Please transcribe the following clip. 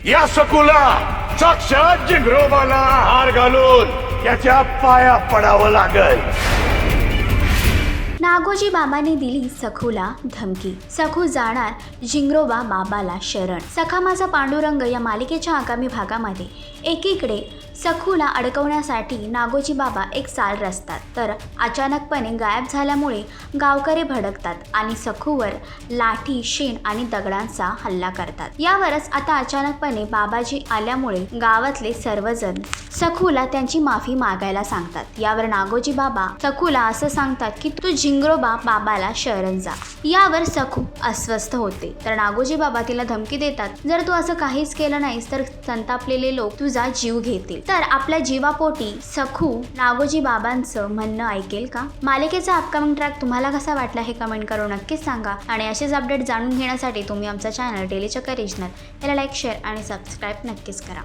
या सखूला साक्षात जिंगरोबाला हार घालून त्याच्या पाया पडावं लागल। नागोजी बाबांनी दिली सखूला धमकी। सखू जाणार जिंगरोबा बाबाला शरण। सखा माझा पांडुरंग या मालिकेच्या आगामी भागामध्ये एकीकडे सखूला अडकवण्यासाठी नागोजी बाबा एक चाल रचतात, तर अचानकपणे गायब झाल्यामुळे गावकरी भडकतात आणि सखूवर लाठी, शेण आणि दगडांचा हल्ला करतात। यावरच आता अचानकपणे बाबाजी आल्यामुळे गावातले सर्वजण सखूला त्यांची माफी मागायला सांगतात। यावर नागोजी बाबा सखूला असं सांगतात की तू जिंगरोबा बाबाला शरण जा। यावर सखू अस्वस्थ होते, तर नागोजी बाबा तिला धमकी देतात, जर तू असं काहीच केलं नाहीस तर संतापलेले लोक तुझा जीव घेतील। तर आपल्या जीवापोटी सखू नागोजी बाबांचं म्हणणं ऐकेल का? मालिकेचा अपकमिंग ट्रॅक तुम्हाला कसा वाटला हे कमेंट करून नक्कीच सांगा आणि असेच अपडेट जाणून घेण्यासाठी तुम्ही आमचा चॅनल डेली चक्कर रिजनल याला लाईक, शेअर आणि सबस्क्राईब नक्कीच करा।